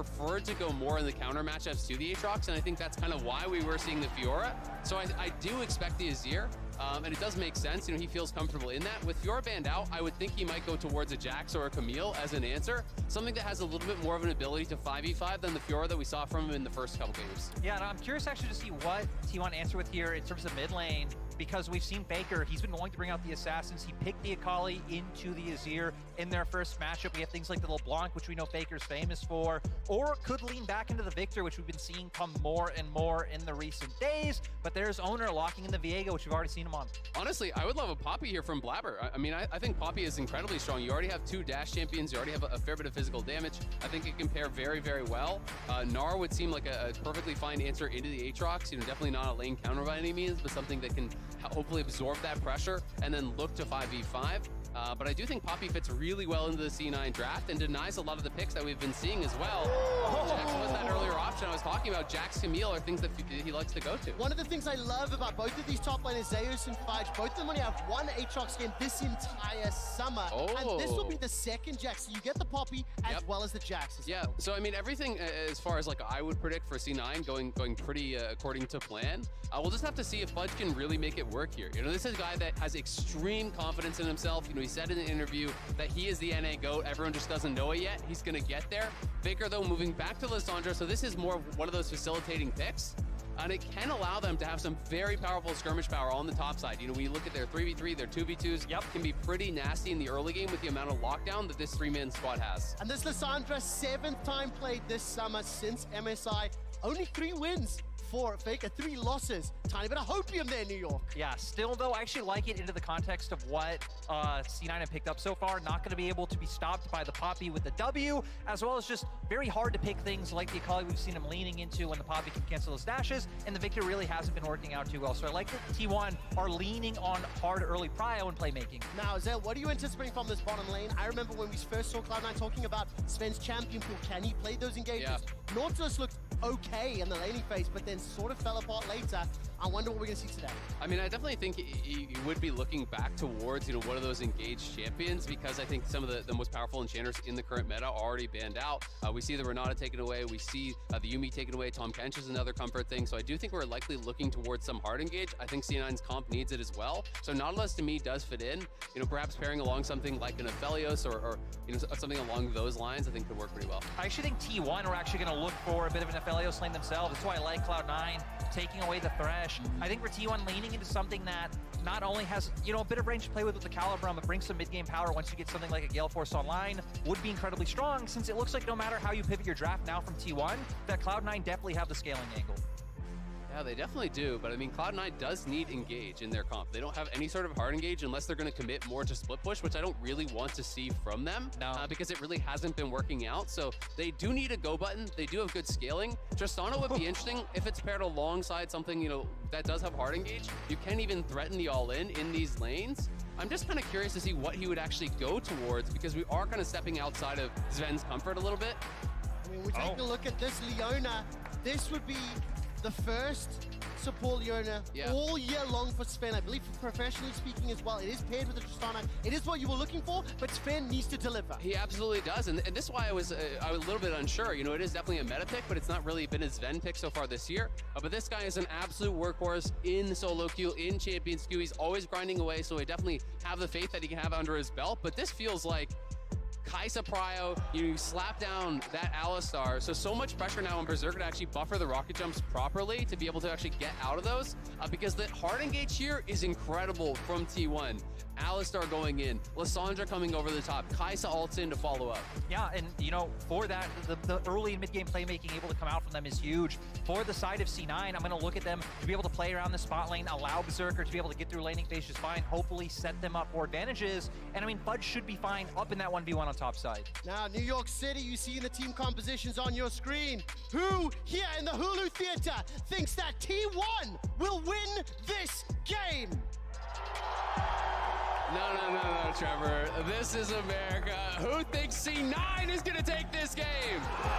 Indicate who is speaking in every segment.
Speaker 1: preferred to go more in the counter matchups to the Aatrox, and I think that's kind of why we were seeing the Fiora. So I do expect the Azir, and it does make sense. You know, he feels comfortable in that. With Fiora banned out, I would think he might go towards a Jax or a Camille as an answer, something that has a little bit more of an ability to 5v5 than the Fiora that we saw from him in the first couple games.
Speaker 2: Yeah, and I'm curious actually to see what T1 answer with here in terms of mid lane, because we've seen Faker, he's been going to bring out the Assassins. He picked the Akali into the Azir in their first matchup. We have things like the LeBlanc, which we know Faker's famous for, or could lean back into the Victor, which we've been seeing come more and more in the recent days. But there's Oner locking in the Viego, which we've already seen him on.
Speaker 1: Honestly, I would love a Poppy here from Blaber. I mean, I think Poppy is incredibly strong. You already have 2 dash champions. You already have a fair bit of physical damage. I think it can pair very, very well. Gnar would seem like a perfectly fine answer into the Aatrox. You know, definitely not a lane counter by any means, but something that can hopefully absorb that pressure and then look to 5v5. But I do think Poppy fits really well into the C9 draft and denies a lot of the picks that we've been seeing as well. Jax was that earlier option I was talking about. Jax, Camille are things that he likes to go to.
Speaker 3: One of the things I love about both of these top laners, Zeus and Fudge, both of them only have 1 Aatrox game this entire summer. And this will be the second Jax. So you get the Poppy as well as the Jax as well.
Speaker 1: So I mean, everything as far as like I would predict for C9 going pretty according to plan. We'll just have to see if Fudge can really make it work here. You know, this is a guy that has extreme confidence in himself. You know, he said in an interview that he is the NA GOAT. Everyone just doesn't know it yet. He's going to get there. Faker, though, moving back to Lissandra. So this is more of one of those facilitating picks. And it can allow them to have some very powerful skirmish power on the top side. You know, when you look at their 3v3, their 2v2s, can be pretty nasty in the early game with the amount of lockdown that this 3-man squad has.
Speaker 3: And this Lissandra, 7th time played this summer since MSI. Only 3 wins for Faker, 3 losses. Tiny bit of hopium there, New York.
Speaker 2: Yeah, still though, I actually like it into the context of what C9 have picked up so far. Not going to be able to be stopped by the Poppy with the W, as well as just very hard to pick things like the Akali we've seen him leaning into when the Poppy can cancel his dashes, and the Victor really hasn't been working out too well. So I like that T1 are leaning on hard early prio and playmaking.
Speaker 3: Now, Azael, what are you anticipating from this bottom lane? I remember when we first saw Cloud9 talking about Zven's champion pool. Can he play those engagements? Nautilus looked okay in the laning phase, but then sort of fell apart later. I wonder what we're going to see today.
Speaker 1: I mean, I definitely think he would be looking back towards, you know, one of those engaged champions, because I think some of the most powerful enchanters in the current meta are already banned out. We see the Renata taken away. We see the Yuumi taken away. Tom Kench is another comfort thing. So I do think we're likely looking towards some hard engage. I think C9's comp needs it as well. So Nautilus to me does fit in. You know, perhaps pairing along something like an Aphelios or you know, something along those lines, I think could work pretty well.
Speaker 2: I actually think T1 are actually going to look for a bit of an Aphelios lane themselves. That's why I like Cloud9 taking away the Thresh. I think for T1 leaning into something that not only has, you know, a bit of range to play with the Calibrum, but brings some mid-game power once you get something like a Gale Force online, would be incredibly strong, since it looks like no matter how you pivot your draft now from T1, that Cloud9 definitely have the scaling angle.
Speaker 1: Yeah, they definitely do, but I mean, Cloud9 does need engage in their comp. They don't have any sort of hard engage unless they're going to commit more to split push, which I don't really want to see from them, because it really hasn't been working out. So they do need a go button. They do have good scaling. Tristana would be interesting if it's paired alongside something, you know, that does have hard engage. You can even threaten the all-in these lanes. I'm just kind of curious to see what he would actually go towards, because we are kind of stepping outside of Zven's comfort a little bit.
Speaker 3: I mean, we're taking a look at this Leona. This would be the first support Leona all year long for Zven. I believe professionally speaking as well. It is paired with the Tristana. It is what you were looking for, but Zven needs to deliver.
Speaker 1: He absolutely does, and this is why I was a little bit unsure. You know, it is definitely a meta pick, but it's not really been a Zven pick so far this year. But this guy is an absolute workhorse in solo queue, in Champions queue. He's always grinding away, so I definitely have the faith that he can have under his belt. But this feels like Kaisa prio, you slap down that Alistar, so much pressure now on Berserker to actually buffer the rocket jumps properly to be able to actually get out of those, because the hard engage here is incredible from T1. Alistar going in, Lissandra coming over the top, Kaisa ults in to follow up.
Speaker 2: Yeah, and you know, for that, the early and mid-game playmaking able to come out from them is huge. For the side of C9, I'm going to look at them to be able to play around the spot lane, allow Berserker to be able to get through laning phase just fine, hopefully set them up for advantages, and I mean, Fudge should be fine up in that 1v1 on top side.
Speaker 3: Now, New York City, you see the team compositions on your screen. Who here in the Hulu Theater thinks that T1 will win this game?
Speaker 1: No, Trevor. This is America. Who thinks C9 is going to take this game?
Speaker 3: I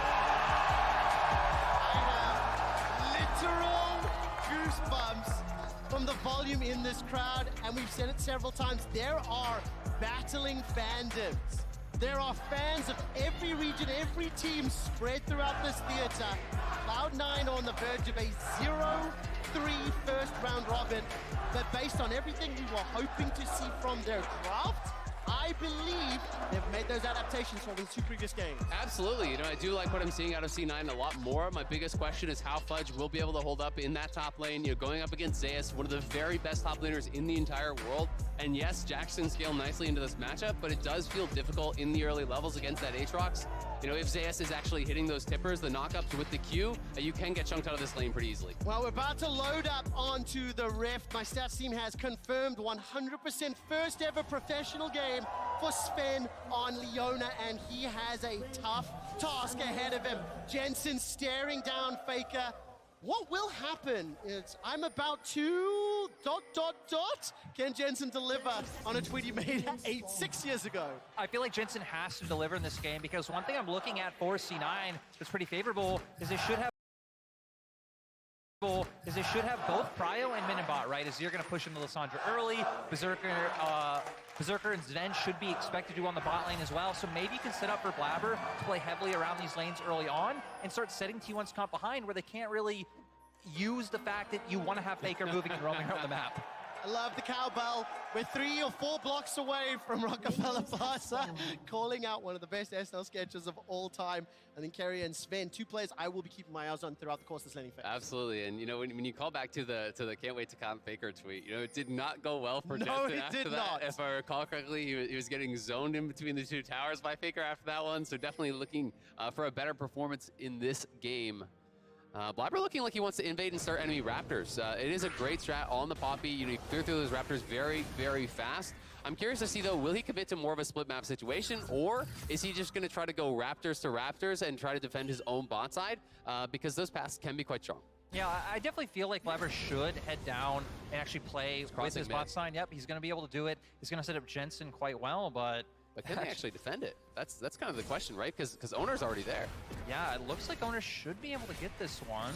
Speaker 3: have literal goosebumps from the volume in this crowd, and we've said it several times. There are battling fandoms There are fans of every region, every team spread throughout this theater. Cloud9 on the verge of a 0-3 first round robin, but based on everything we were hoping to see from their draft, I believe they've made those adaptations from the 2 previous games.
Speaker 1: Absolutely. You know, I do like what I'm seeing out of C9 a lot more. My biggest question is how Fudge will be able to hold up in that top lane. You know, going up against Zeus, one of the very best top laners in the entire world. And yes, Jackson scaled nicely into this matchup, but it does feel difficult in the early levels against that Aatrox. You know, if Zeus is actually hitting those tippers, the knockups with the Q, you can get chunked out of this lane pretty easily.
Speaker 3: Well, we're about to load up onto the Rift. My stats team has confirmed 100% first ever professional game for Zven on Leona, and he has a tough task ahead of him. Jensen staring down Faker. What will happen is I'm about to ... Can Jensen deliver on a tweet he made 6 years ago?
Speaker 2: I feel like Jensen has to deliver in this game because one thing I'm looking at for C9 that's pretty favorable is they should have both Prio and Min and Bot, right? Azir going to push into Lissandra early. Berserker and Zven should be expected to do on the bot lane as well. So maybe you can set up for Blaber to play heavily around these lanes early on and start setting T1's comp behind where they can't really use the fact that you want to have Faker moving and roaming around the map.
Speaker 3: I love the cowbell. We're 3 or 4 blocks away from Rockefeller Plaza, calling out one of the best SL sketches of all time. I think Keria and Zven, 2 players I will be keeping my eyes on throughout the course of this laning phase.
Speaker 1: Absolutely, and you know when you call back to the can't wait to comp Faker tweet, you know it did not go well for Jensen after that.
Speaker 3: Not.
Speaker 1: If I recall correctly, he was getting zoned in between the 2 towers by Faker after that one. So definitely looking for a better performance in this game. Blaber looking like he wants to invade and start enemy Raptors. It is a great strat on the Poppy. You know, you clear through those Raptors very, very fast. I'm curious to see, though, will he commit to more of a split map situation, or is he just going to try to go Raptors to Raptors and try to defend his own bot side? Because those paths can be quite strong.
Speaker 2: Yeah, I definitely feel like Blaber should head down and actually play with his bot side. Yep, he's going to be able to do it. He's going to set up Jensen quite well, but
Speaker 1: can they actually defend it? That's kind of the question, right? Because Oner's already there.
Speaker 2: Yeah, it looks like Oner should be able to get this one.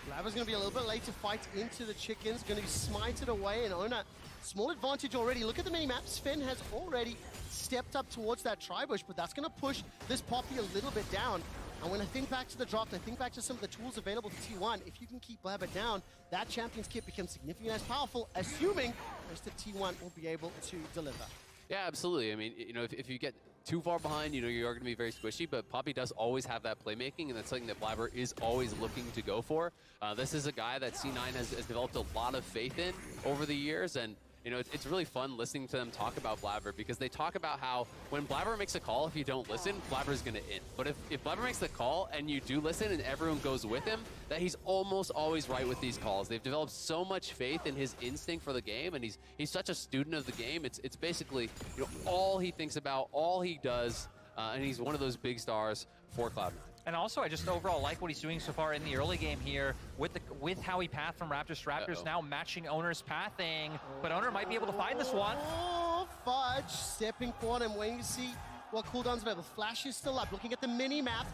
Speaker 3: Blaber's going to be a little bit late to fight into the chickens. Going to be smited away, and Oner, small advantage already. Look at the mini-map. Zven has already stepped up towards that tri-bush, but that's going to push this Poppy a little bit down. And when I think back to the draft, I think back to some of the tools available to T1. If you can keep Blaber down, that Champions Kit becomes significantly less powerful, assuming the rest of T1 will be able to deliver.
Speaker 1: Yeah, absolutely. I mean, you know, if you get too far behind, you know, you're going to be very squishy, but Poppy does always have that playmaking, and that's something that Blaber is always looking to go for. This is a guy that C9 has developed a lot of faith in over the years, and you know, it's really fun listening to them talk about Blaber because they talk about how when Blaber makes a call, if you don't listen, Blaber's going to in. But if Blaber makes the call and you do listen and everyone goes with him, that he's almost always right with these calls. They've developed so much faith in his instinct for the game, and he's such a student of the game. It's basically, you know, all he thinks about, all he does, and he's one of those big stars for Cloud9.
Speaker 2: And also, I just overall like what he's doing so far in the early game here with how he pathed from Raptors to Raptors, now matching Oner's pathing. But Oner might be able to find this one.
Speaker 3: Oh, Fudge stepping forward and waiting to see what cooldown's available. Flash is still up, looking at the mini-map.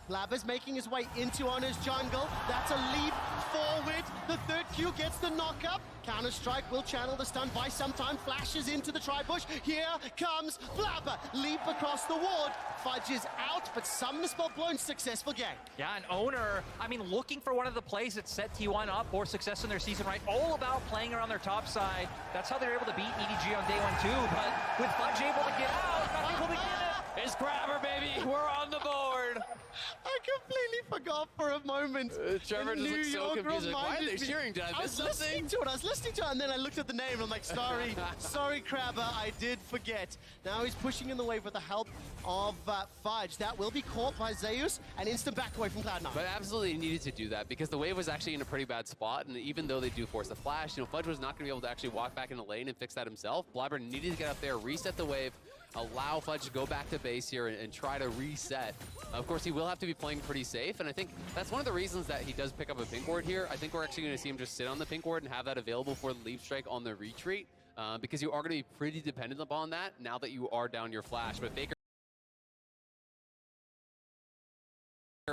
Speaker 3: Blaber's making his way into Oner's jungle. That's a leap forward. The 3rd Q gets the knock-up. Counter-Strike will channel the stun by some time. Flashes into the tri-bush. Here comes Blaber. Leap across the ward. Fudge is out, but some spell blown. Successful game.
Speaker 2: Yeah, and Oner, I mean, looking for one of the plays that set T1 up for success in their season, right? All about playing around their top side. That's how they're able to beat EDG on day 1 too. But with Fudge able to get out, not able to get it.
Speaker 1: It's Grabber, baby. We're on the board.
Speaker 3: I completely forgot for a moment.
Speaker 1: Trevor just looks so confused. Like, why are they cheering? Did I miss something?
Speaker 3: I was listening to it, and then I looked at the name, and I'm like, sorry, sorry, Crabber, I did forget. Now he's pushing in the wave with the help of Fudge. That will be caught by Zeus, and instant back away from Cloud9.
Speaker 1: But absolutely needed to do that, because the wave was actually in a pretty bad spot, and even though they do force the flash, you know, Fudge was not going to be able to actually walk back in the lane and fix that himself. Blaber needed to get up there, reset the wave, allow Fudge to go back to base here and try to reset. Of course, he will have to be playing pretty safe, and I think that's one of the reasons that he does pick up a pink ward here. I think we're actually going to see him just sit on the pink ward and have that available for the leap strike on the retreat, because you are going to be pretty dependent upon that now that you are down your flash. But Faker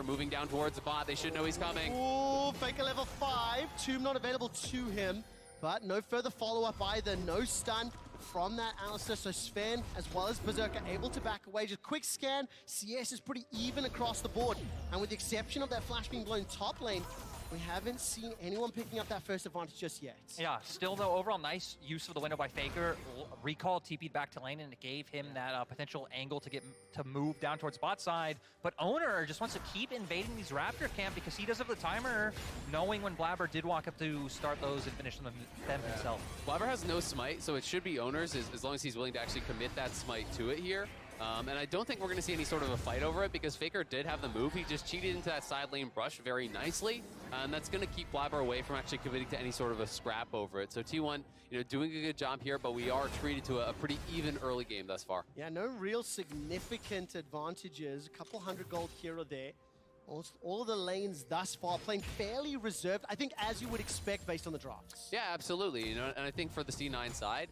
Speaker 1: moving down towards the bot. They should know he's coming.
Speaker 3: Ooh, Faker level 5. Tomb not available to him, but no further follow-up either. No stun from that Alistar. So Zven, as well as Berserker, able to back away. Just quick scan, CS is pretty even across the board. And with the exception of that flash being blown top lane, we haven't seen anyone picking up that first advantage just yet.
Speaker 2: Yeah, still though, overall nice use of the window by Faker. Recall TP'd back to lane and it gave him that potential angle to move down towards bot side. But Oner just wants to keep invading these Raptor camp because he does have the timer, knowing when Blaber did walk up to start those and finish them himself.
Speaker 1: Blaber has no smite, so it should be Oner's as long as he's willing to actually commit that smite to it here. And I don't think we're going to see any sort of a fight over it because Faker did have the move. He just cheated into that side lane brush very nicely. And that's going to keep Blaber away from actually committing to any sort of a scrap over it. So T1, doing a good job here, but we are treated to a pretty even early game thus far.
Speaker 3: Yeah, no real significant advantages. A couple hundred gold here or there. All of the lanes thus far playing fairly reserved, I think, as you would expect based on the drafts.
Speaker 1: Yeah, absolutely. And I think for the C9 side,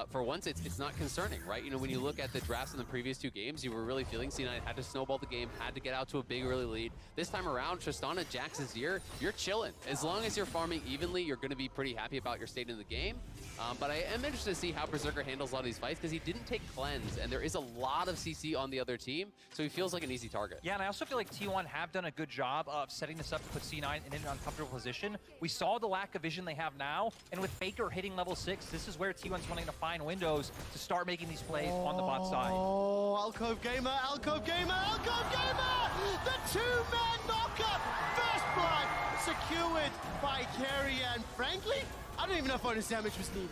Speaker 1: for once, it's not concerning, right? When you look at the drafts in the previous two games, you were really feeling C9 had to snowball the game, had to get out to a big early lead. This time around, Tristana, Jax, Azir, you're chilling. As long as you're farming evenly, you're going to be pretty happy about your state in the game. But I am interested to see how Berserker handles a lot of these fights because he didn't take cleanse, and there is a lot of CC on the other team, so he feels like an easy target.
Speaker 2: Yeah, and I also feel like T1 have done a good job of setting this up to put C9 in an uncomfortable position. We saw the lack of vision they have now, and with Faker hitting level 6, this is where T1's wanting to find windows to start making these plays on the bot side.
Speaker 3: Oh, Alcove Gamer, Alcove Gamer, Alcove Gamer! The two-man knockup! First blood secured by Keria, and frankly, I don't even know if bonus damage was needed.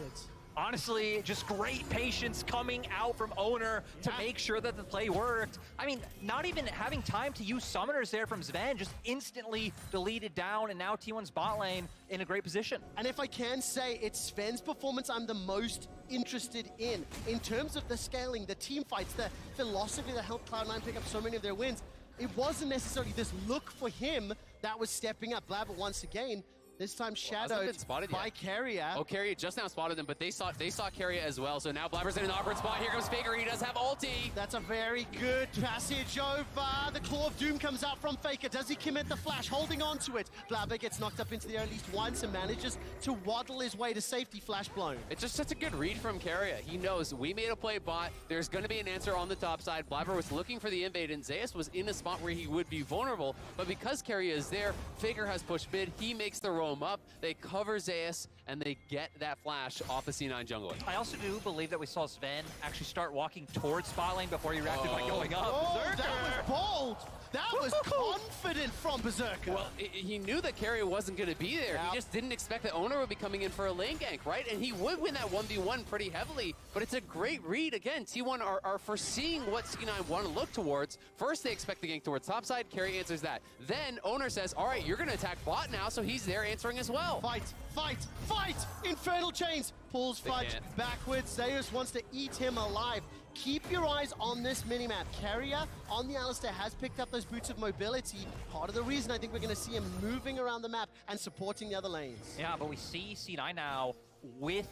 Speaker 2: Honestly, just great patience coming out from Oner to make sure that the play worked. I mean, not even having time to use summoners there from Zven, just instantly deleted down, and now T1's bot lane in a great position.
Speaker 3: And if I can say, it's Zven's performance I'm the most interested in terms of the scaling, the team fights, the philosophy that helped Cloud9 pick up so many of their wins. It wasn't necessarily this look for him that was stepping up. Blaber once again, this time shadowed by Keria.
Speaker 1: Oh, Keria just now spotted them, but they saw Keria as well. So now Blaber's in an awkward spot. Here comes Faker. He does have ulti.
Speaker 3: That's a very good passage over. The Claw of Doom comes out from Faker. Does he commit the flash? Holding on to it. Blaber gets knocked up into the air at least once and manages to waddle his way to safety. Flash blown.
Speaker 1: It's just such a good read from Keria. He knows we made a play bot. There's going to be an answer on the top side. Blaber was looking for the invade, and Zeus was in a spot where he would be vulnerable. But because Keria is there, Faker has pushed mid. He makes the roam up. They cover Zeus, and they get that flash off the C9 jungler.
Speaker 2: I also do believe that we saw Zven actually start walking towards spot lane before he reacted by going up.
Speaker 3: Oh, that was bold! That was confident from Berserker.
Speaker 1: Well, he knew that Keria wasn't going to be there. He just didn't expect that Oner would be coming in for a lane gank, right? And he would win that 1v1 pretty heavily, but it's a great read. Again, T1 are foreseeing what C9 want to look towards. First, they expect the gank towards topside. Keria answers that. Then Oner says, all right, you're going to attack bot now, so he's there answering as well.
Speaker 3: Fight, fight, fight! Infernal Chains pulls Fudge backwards. Zeus wants to eat him alive. Keep your eyes on this minimap. Keria on the Alistar has picked up those boots of mobility. Part of the reason I think we're going to see him moving around the map and supporting the other lanes.
Speaker 2: Yeah, but we see C9 now with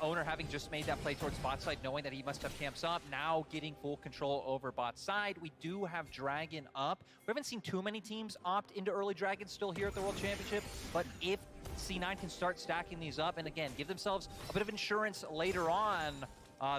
Speaker 2: Oner having just made that play towards bot side, knowing that he must have camps up, now getting full control over bot side. We do have Dragon up. We haven't seen too many teams opt into early Dragon still here at the World Championship, but if C9 can start stacking these up and again, give themselves a bit of insurance later on,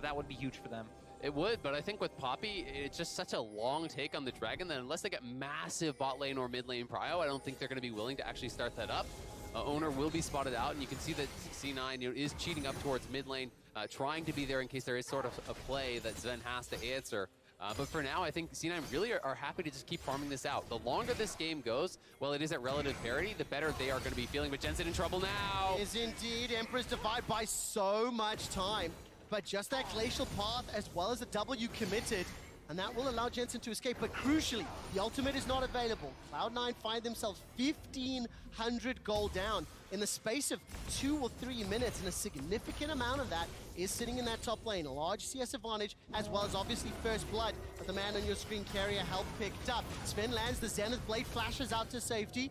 Speaker 2: that would be huge for them.
Speaker 1: It would, but I think with Poppy, it's just such a long take on the Dragon that unless they get massive bot lane or mid lane prio, I don't think they're going to be willing to actually start that up. Oner will be spotted out, and you can see that C9 is cheating up towards mid lane, trying to be there in case there is sort of a play that Zven has to answer. But for now, I think C9 really are happy to just keep farming this out. The longer this game goes, while it is at relative parity, the better they are going to be feeling. But Jensen in trouble now.
Speaker 3: Is indeed. Emperor's Divide by so much time. But just that Glacial Path as well as a W committed, and that will allow Jensen to escape. But crucially, the ultimate is not available. Cloud9 find themselves 1,500 gold down in the space of 2 or 3 minutes, and a significant amount of that is sitting in that top lane. A large CS advantage, as well as obviously first blood. But the man on your screen, Keria, help picked up. Zven lands the Zenith Blade, flashes out to safety.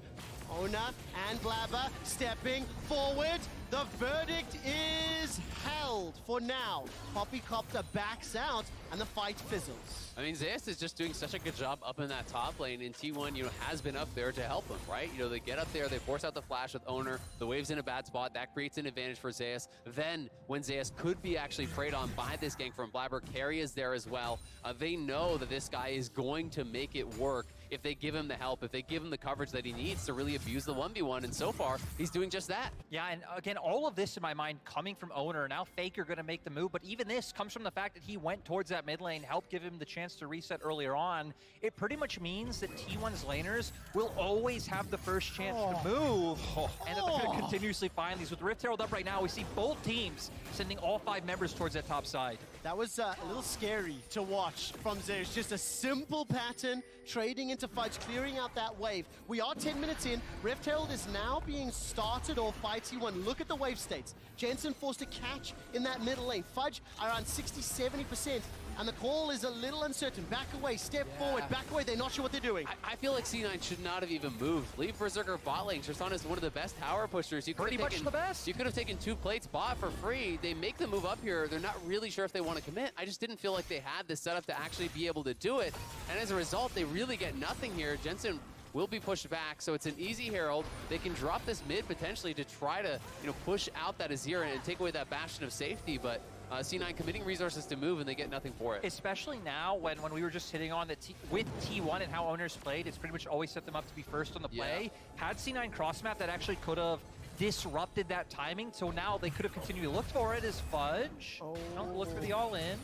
Speaker 3: Oner and Blaber stepping forward. The verdict is held for now. Poppycopter backs out and the fight fizzles.
Speaker 1: I mean, Zeus is just doing such a good job up in that top lane, and T1, has been up there to help him, right? They get up there, they force out the flash with Oner, the wave's in a bad spot, that creates an advantage for Zeus. Then, when Zeus could be actually preyed on by this gank from Blaber, Keria is there as well. They know that this guy is going to make it work if they give him the help, if they give him the coverage that he needs to really abuse the 1v1, and so far, he's doing just that.
Speaker 2: Yeah, and again, all of this in my mind coming from Oner. Now Faker going to make the move, but even this comes from the fact that he went towards that mid lane, helped give him the chance to reset earlier on. It pretty much means that T1's laners will always have the first chance to move, and that they're going to continuously find these. With Rift Herald up right now, we see both teams sending all 5 members towards that top side.
Speaker 3: That was a little scary to watch from Zeus. Just a simple pattern, trading into Fudge, clearing out that wave. We are 10 minutes in. Rift Herald is now being started off by T1. Look at the wave states. Jensen forced to catch in that middle lane. Fudge around 60-70%. And the call is a little uncertain. Back away, step forward, back away. They're not sure what they're doing.
Speaker 1: I feel like C9 should not have even moved. Leave Berserker bot lane. Tristana is one of the best tower pushers.
Speaker 2: Pretty much the best.
Speaker 1: You could have taken 2 plates bot for free. They make the move up here. They're not really sure if they want to commit. I just didn't feel like they had the setup to actually be able to do it. And as a result, they really get nothing here. Jensen will be pushed back, so it's an easy Herald. They can drop this mid potentially to try to, push out that Azir and take away that bastion of safety, but C9 committing resources to move and they get nothing for it.
Speaker 2: Especially now when we were just hitting on that with T1 and how Oner's played, it's pretty much always set them up to be first on the play. Had C9 cross map, that actually could have disrupted that timing, so now they could have continued to look for it as Fudge. Don't look for the all-in.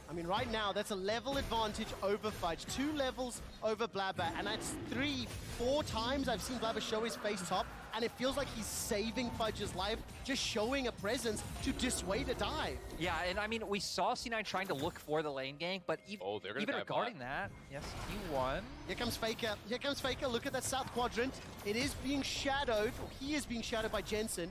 Speaker 3: I mean, right now, that's a level advantage over Fudge. 2 levels over Blaber, and that's 3-4 times I've seen Blaber show his face top, and it feels like he's saving Fudge's life, just showing a presence to dissuade a dive.
Speaker 2: Yeah, and I mean, we saw C9 trying to look for the lane gank, but even regarding that, yes, he won.
Speaker 3: Here comes Faker. Here comes Faker. Look at that south quadrant. It is being shadowed, or he is being shadowed by Jensen.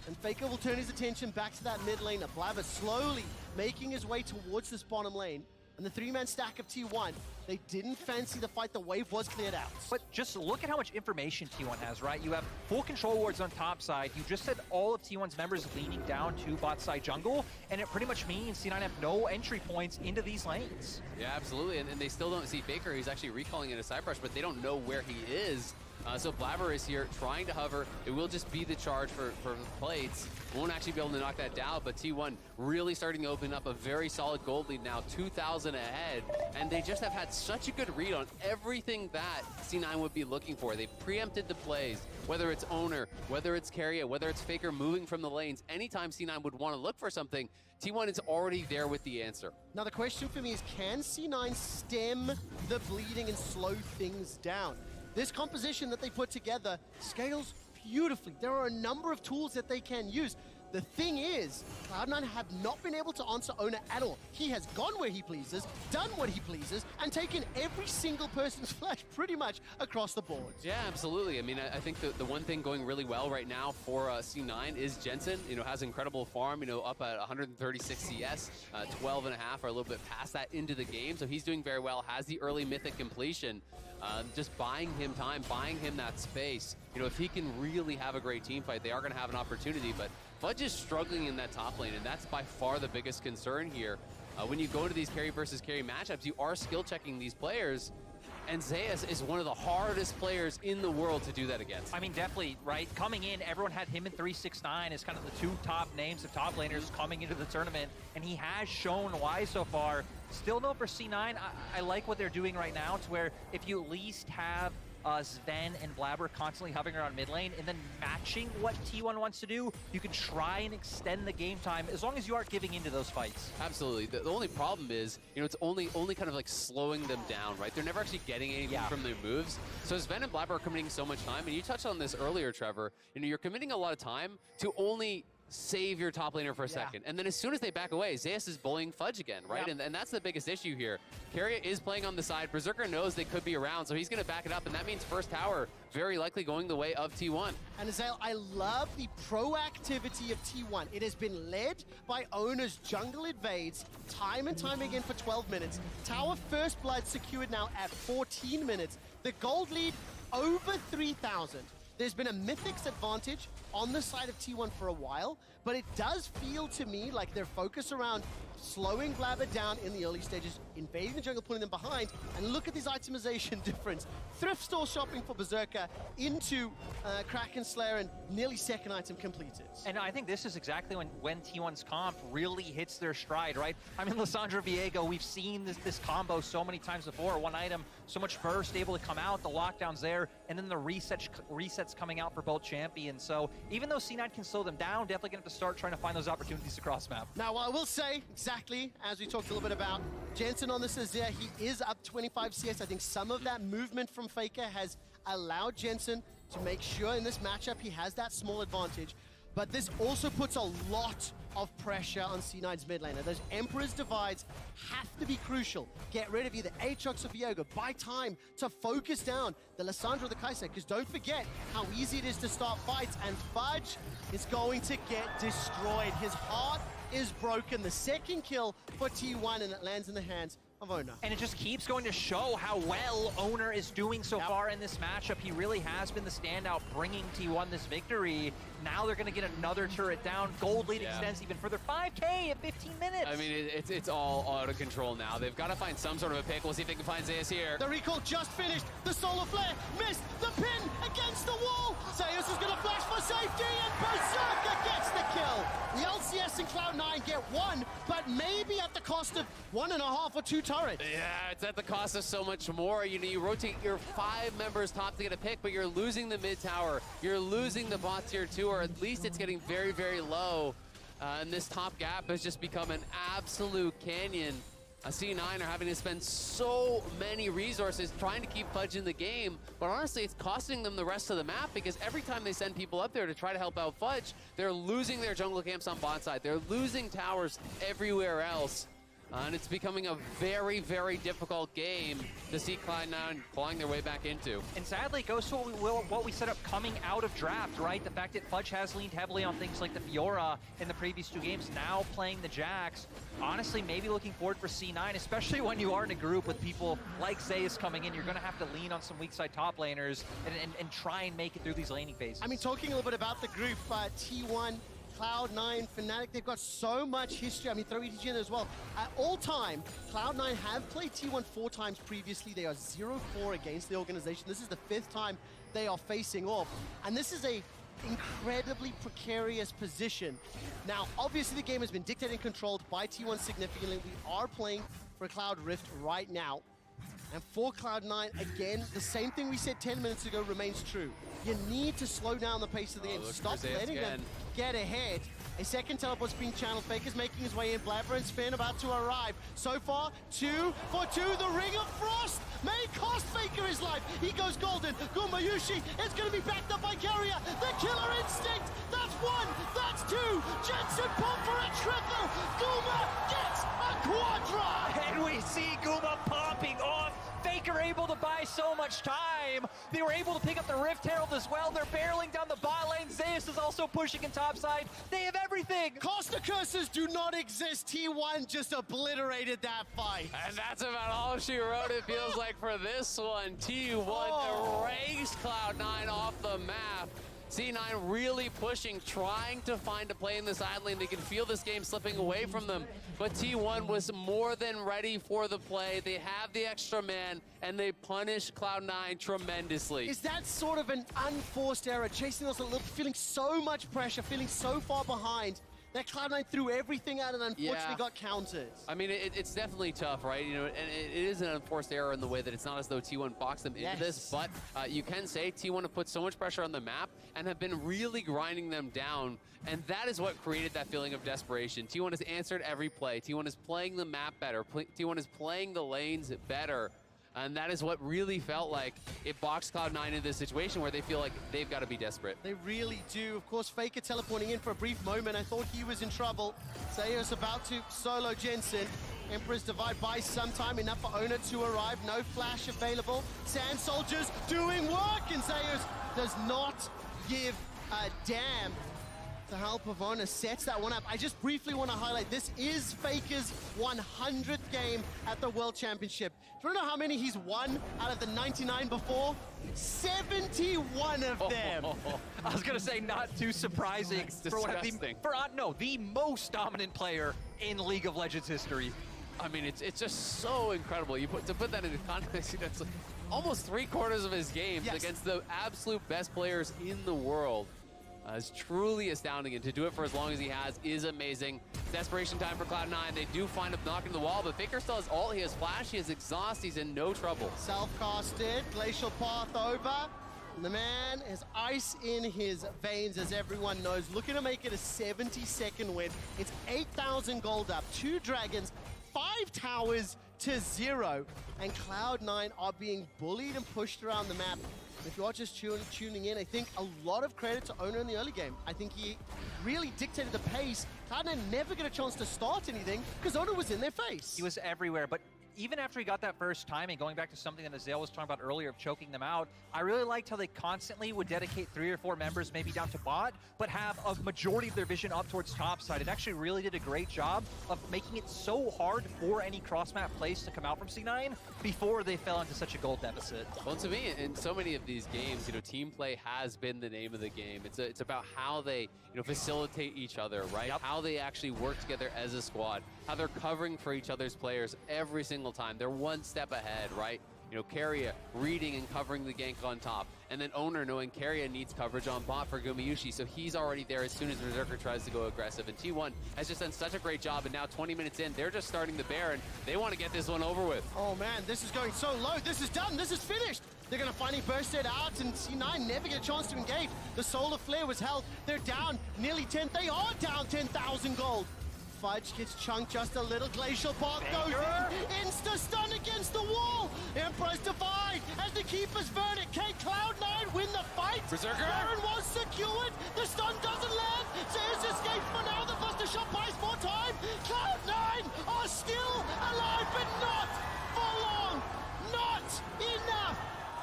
Speaker 3: And Faker will turn his attention back to that mid lane. Blaber slowly making his way towards this bottom lane. And the 3-man stack of T1, they didn't fancy the fight. The wave was cleared out.
Speaker 2: But just look at how much information T1 has, right? You have full control wards on top side. You just said all of T1's members leaning down to bot side jungle, and it pretty much means C9 have no entry points into these lanes.
Speaker 1: Yeah, absolutely. And they still don't see Faker. He's actually recalling in a side brush, but they don't know where he is. So Blaber is here trying to hover. It will just be the charge for the plates. Won't actually be able to knock that down, but T1 really starting to open up a very solid gold lead now, 2,000 ahead. And they just have had such a good read on everything that C9 would be looking for. They've preempted the plays, whether it's Oner, whether it's Keria, whether it's Faker moving from the lanes. Anytime C9 would want to look for something, T1 is already there with the answer.
Speaker 3: Now the question for me is, can C9 stem the bleeding and slow things down? This composition that they put together scales beautifully. There are a number of tools that they can use. The thing is, Cloud9 have not been able to answer Oner at all. He has gone where he pleases, done what he pleases, and taken every single person's flesh pretty much across the board.
Speaker 1: Yeah, absolutely. I mean, I think the one thing going really well right now for C9 is Jensen, has incredible farm, up at 136 CS, 12 and a half or a little bit past that into the game. So he's doing very well, has the early mythic completion. Just buying him time, buying him that space. If he can really have a great team fight, they are going to have an opportunity. But Fudge is struggling in that top lane, and that's by far the biggest concern here. When you go to these carry versus carry matchups, you are skill checking these players, and Zeus is one of the hardest players in the world to do that against.
Speaker 2: I mean, definitely, right? Coming in, everyone had him in 369 as kind of the 2 top names of top laners coming into the tournament, and he has shown why so far. Still no for C9. I like what they're doing right now, to where if you at least have Zven and Blaber constantly hovering around mid lane and then matching what T1 wants to do, you can try and extend the game time as long as you aren't giving into those fights.
Speaker 1: Absolutely. The only problem is, it's only kind of like slowing them down, right? They're never actually getting anything from their moves. So Zven and Blaber are committing so much time, and you touched on this earlier, Trevor, you're committing a lot of time to only save your top laner for a second. And then as soon as they back away, Zeus is bullying Fudge again, right? And that's the biggest issue here. Keria is playing on the side. Berserker knows they could be around, so he's going to back it up, and that means first tower very likely going the way of T1.
Speaker 3: And Azael, I love the proactivity of T1. It has been led by Oner's jungle invades time and time again for 12 minutes. Tower first blood secured now at 14 minutes. The gold lead over 3,000. there's been a Mythics advantage on the side of T1 for a while, but it does feel to me like their focus around slowing Blaber down in the early stages, invading the jungle, pulling them behind, and look at this itemization difference. Thrift store shopping for Berserker into Kraken Slayer, and nearly second item completed.
Speaker 2: And I think this is exactly when T1's comp really hits their stride, right? I mean, Lissandra, Viego, we've seen this combo so many times before. One item, so much burst able to come out, the lockdowns there, and then the resets coming out for both champions. So even though C9 can slow them down, definitely gonna have to start trying to find those opportunities across map.
Speaker 3: Now, what I will say, exactly as we talked a little bit about, Jensen on this Azir, he is up 25 CS. I think some of that movement from Faker has allowed Jensen to make sure in this matchup he has that small advantage. But this also puts a lot of pressure on C9's mid laner. Those Emperor's divides have to be crucial. Get rid of either Aatrox or Viego. Buy time to focus down the Lissandra or the Kaisa, because don't forget how easy it is to start fights, and Fudge is going to get destroyed. His heart is broken. The second kill for T1, and it lands in the hands of Oner.
Speaker 2: And it just keeps going to show how well Oner is doing so far in this matchup. He really has been the standout, bringing T1 this victory. Now they're going to get another turret down. Gold lead extends even further. 5K in 15 minutes.
Speaker 1: I mean, it's all out of control now. They've got to find some sort of a pick. We'll see if they can find Zeus here.
Speaker 3: The recall just finished. The solar flare missed. The pin against the wall. Zeus is going to flash for safety, and Berserker gets the kill. The LCS and Cloud9 get one, but maybe at the cost of 1.5 or 2 turrets.
Speaker 1: Yeah, it's at the cost of so much more. You know, you rotate your 5 members top to get a pick, but you're losing the mid tower. You're losing the bot tier 2, or at least it's getting very, very low. And this top gap has just become an absolute canyon. C9 are having to spend so many resources trying to keep Fudge in the game, but honestly, it's costing them the rest of the map, because every time they send people up there to try to help out Fudge, they're losing their jungle camps on bot side. They're losing towers everywhere else. And it's becoming a very, very difficult game to see Cloud9 clawing their way back into.
Speaker 2: And sadly, it goes to what we set up coming out of draft, right? The fact that Fudge has leaned heavily on things like the Fiora in the previous 2 games, now playing the Jax. Honestly, maybe looking forward for C9, especially when you are in a group with people like Zeus coming in. You're going to have to lean on some weak side top laners and try and make it through these laning phases.
Speaker 3: I mean, talking a little bit about the group, T1, Cloud9, Fnatic, they've got so much history. I mean, throw ETG in as well. At all time, Cloud9 have played T1 4 times previously. They are 0-4 against the organization. This is the 5th time they are facing off. And this is a incredibly precarious position. Now, obviously, the game has been dictated and controlled by T1 significantly. We are playing for Cloud Rift right now. And for Cloud9, again, the same thing we said 10 minutes ago remains true. You need to slow down the pace of the game. Stop letting them get ahead. A second teleport's being channeled. Faker's making his way in. Blaber and Zven about to arrive. So far, 2 for 2. The Ring of Frost may cost Faker his life. He goes golden. Gumayusi is going to be backed up by Keria. The Killer Instinct. That's 1. That's 2. Jensen pump for a triple. Guma gets a quadra.
Speaker 2: And we see Guma popping off. Faker able to buy so much time. They were able to pick up the Rift Herald as well. They're barreling down the bot lane. Zeus is also pushing in topside. They have everything.
Speaker 3: Costa curses do not exist. T1 just obliterated that fight.
Speaker 1: And that's about all she wrote, it feels like, for this one. T1 erased Cloud9 off the map. C9 really pushing, trying to find a play in the side lane. They can feel this game slipping away from them. But T1 was more than ready for the play. They have the extra man, and they punish Cloud9 tremendously.
Speaker 3: Is that sort of an unforced error? Chasing us a little, feeling so much pressure, feeling so far behind, that Cloud9 threw everything out and unfortunately got countered.
Speaker 1: I mean, it's definitely tough, right? You know, and it is an unforced error in the way that it's not as though T1 boxed them into this, but you can say T1 have put so much pressure on the map and have been really grinding them down, and that is what created that feeling of desperation. T1 has answered every play. T1 is playing the map better. T1 is playing the lanes better. And that is what really felt like it boxed Cloud9 into this situation where they feel like they've got to be desperate.
Speaker 3: They really do. Of course, Faker teleporting in for a brief moment. I thought he was in trouble. Zeus about to solo Jensen. Emperor's Divide buys some time, enough for Oner to arrive. No flash available. Sand Soldiers doing work, and Zeus does not give a damn. The help of Oner sets that one up. I just briefly want to highlight, this is Faker's 100th game at the World Championship. Do you know how many he's won out of the 99 before? 71 of them.
Speaker 2: I was gonna say, not too surprising for one of the most dominant player in League of Legends history.
Speaker 1: I mean, it's just so incredible. To put that into context, that's like almost 3/4 of his games against the absolute best players in the world. Is truly astounding, and to do it for as long as he has is amazing. Desperation time for Cloud9. They do find him knocking the wall, but Faker still has ult, he has flash, he has exhaust, he's in no trouble.
Speaker 3: Self-casted, glacial path over. And the man has ice in his veins, as everyone knows. Looking to make it a 70-second win. It's 8,000 gold up, 2 dragons, 5 towers to 0. And Cloud9 are being bullied and pushed around the map. If you're just tuning in, I think a lot of credit to Oner in the early game. I think he really dictated the pace. Cloud9 never get a chance to start anything because Oner was in their face.
Speaker 2: He was everywhere, but even after he got that first timing, going back to something that Azael was talking about earlier of choking them out, I really liked how they constantly would dedicate 3 or 4 members maybe down to bot, but have a majority of their vision up towards top side. It actually really did a great job of making it so hard for any cross-map plays to come out from C9 before they fell into such a gold deficit.
Speaker 1: Well, to me, in so many of these games, team play has been the name of the game. It's about how they, facilitate each other, right?
Speaker 2: Yep.
Speaker 1: How they actually work together as a squad, how they're covering for each other's players every single time. They're one step ahead, right? Keria reading and covering the gank on top. And then Oner knowing Keria needs coverage on bot for Gumayusi, so he's already there as soon as Berserker tries to go aggressive. And T1 has just done such a great job, and now 20 minutes in, they're just starting the Baron. They want to get this one over with.
Speaker 3: Oh man, this is going so low. This is done. This is finished. They're going to finally burst it out, and C9 never get a chance to engage. The Solar Flare was held. They're down nearly 10. They are down 10,000 gold. Fudge gets chunked just a little. Glacial Path goes in. Insta-stun against the wall. Emperor's Divide as the Keeper's verdict. Can Cloud9 win the fight?
Speaker 1: Berserker.
Speaker 3: Baron was secured. The stun doesn't land. Zeus escapes for now. The Buster Shot buys more time. Cloud9 are still alive, but not for long. Not enough.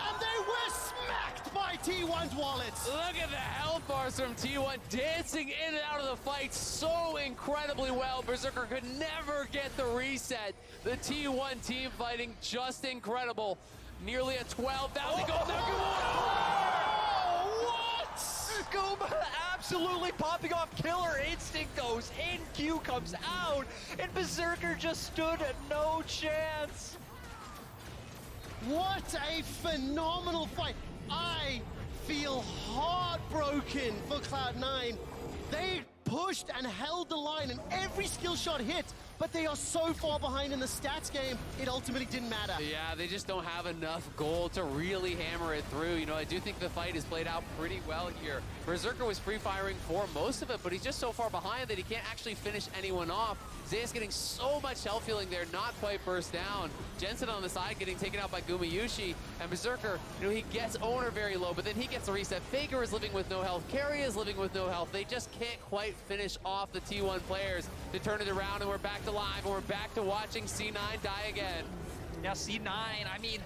Speaker 3: And they were smacked by T1's wallets.
Speaker 1: Look at the health bars from T1 dancing in and out of the fight so incredibly well. Berserker could never get the reset. The T1 team fighting just incredible. Nearly a 12,000 gold.
Speaker 3: What?
Speaker 2: Guma absolutely popping off. Killer Instinct goes in, Q comes out, and Berserker just stood no chance.
Speaker 3: What a phenomenal fight. I feel heartbroken for Cloud9. They pushed and held the line, and every skill shot hit, but they are so far behind in the stats game, it ultimately didn't matter.
Speaker 1: Yeah, they just don't have enough gold to really hammer it through. I do think the fight is played out pretty well here. Berserker was free-firing for most of it, but he's just so far behind that he can't actually finish anyone off. Zeus getting so much health healing there, not quite burst down. Jensen on the side getting taken out by Gumayusi, and Berserker, he gets Oner very low, but then he gets a reset. Faker is living with no health. Keria is living with no health. They just can't quite finish off the T1 players to turn it around, and we're back to live, and we're back to watching C9 die again.
Speaker 2: Now C9, I mean,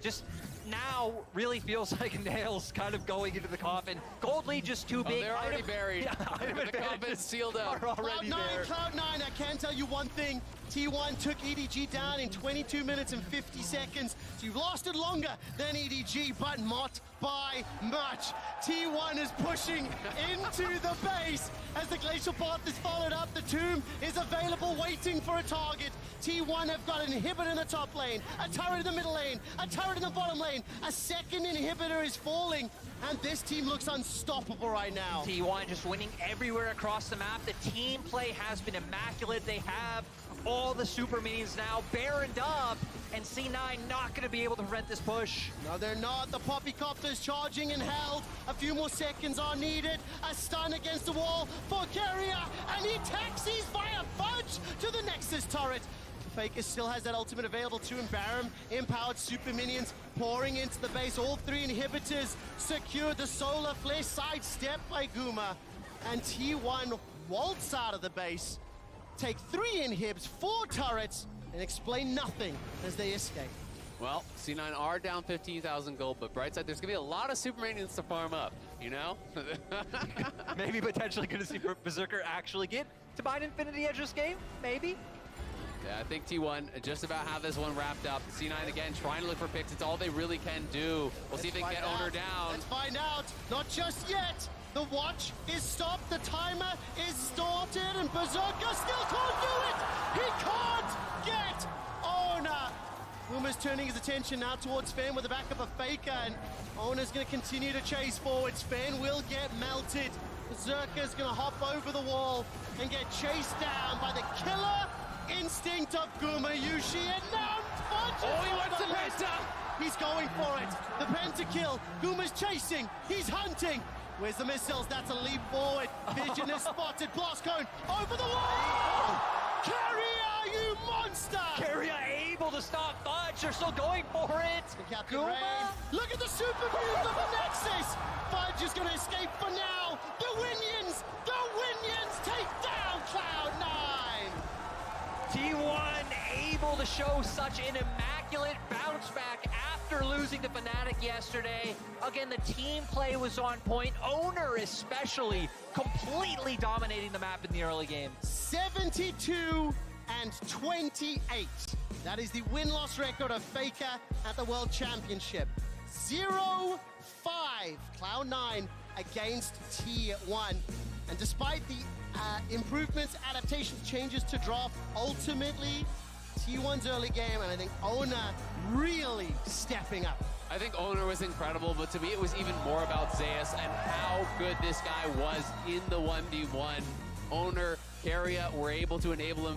Speaker 2: just now really feels like nails kind of going into the coffin. Gold lead just too big.
Speaker 1: They're already buried. The coffin's sealed up.
Speaker 3: Cloud9, I can tell you one thing. T1 took EDG down in 22 minutes and 50 seconds. So you've lasted longer than EDG, but not by much. T1 is pushing into the base as the Glacial Path is followed up. The Tomb is available, waiting for a target. T1 have got an inhibitor in the top lane, a turret in the middle lane, a turret in the bottom lane. A second inhibitor is falling, and this team looks unstoppable right now.
Speaker 2: T1 just winning everywhere across the map. The team play has been immaculate. They have all the super minions now baroned up, and C9 not going to be able to prevent this push.
Speaker 3: No, they're not. The Poppycopter's charging and held. A few more seconds are needed. A stun against the wall for Keria, and he taxis via Fudge to the Nexus turret. Faker still has that ultimate available to him. Baron, empowered super minions pouring into the base. All 3 inhibitors secured. The Solar Flare sidestepped by Guma. And T1 waltz out of the base, take 3 inhibs, 4 turrets, and explain nothing as they escape.
Speaker 1: Well, C9 are down 15,000 gold, but bright side, there's going to be a lot of super minions to farm up, you know?
Speaker 2: Maybe potentially going to see Berserker actually get to bind Infinity Edge this game, maybe.
Speaker 1: Yeah, I think T1 just about have this one wrapped up. C9 again trying to look for picks. It's all they really can do. We'll see if they can get Oner down.
Speaker 3: Let's find out. Not just yet. The watch is stopped. The timer is started, and Berserker still can't do it. He can't get Oner. Uma's turning his attention now towards Zven with the backup of Faker, and Oner's going to continue to chase forward. Zven will get melted. Berserker's going to hop over the wall and get chased down by the killer instinct of Gumayusi, and now Fudge.
Speaker 1: Oh, he wants the penta!
Speaker 3: He's going for it. The pentakill. Guma's chasing. He's hunting. Where's the missiles? That's a leap forward. Vision is spotted. Blast cone over the wall. Keria, you monster!
Speaker 2: Keria able to stop Fudge. They're still going for it.
Speaker 3: Captain Rain. Look at the super views of the Nexus. Fudge is going to escape for now. The Winions take down Cloud9.
Speaker 2: T1 able to show such an immaculate bounce back after losing to Fnatic yesterday. Again, the team play was on point. Oner especially completely dominating the map in the early game.
Speaker 3: 72 and 28. That is the win-loss record of Faker at the World Championship. 0-5 Cloud9 against T1. And despite the improvements, adaptations, changes to draft, ultimately T1's early game, and I think Oner really stepping up.
Speaker 1: I think Oner was incredible, but to me it was even more about Zeus and how good this guy was in the 1v1. Oner, Keria were able to enable him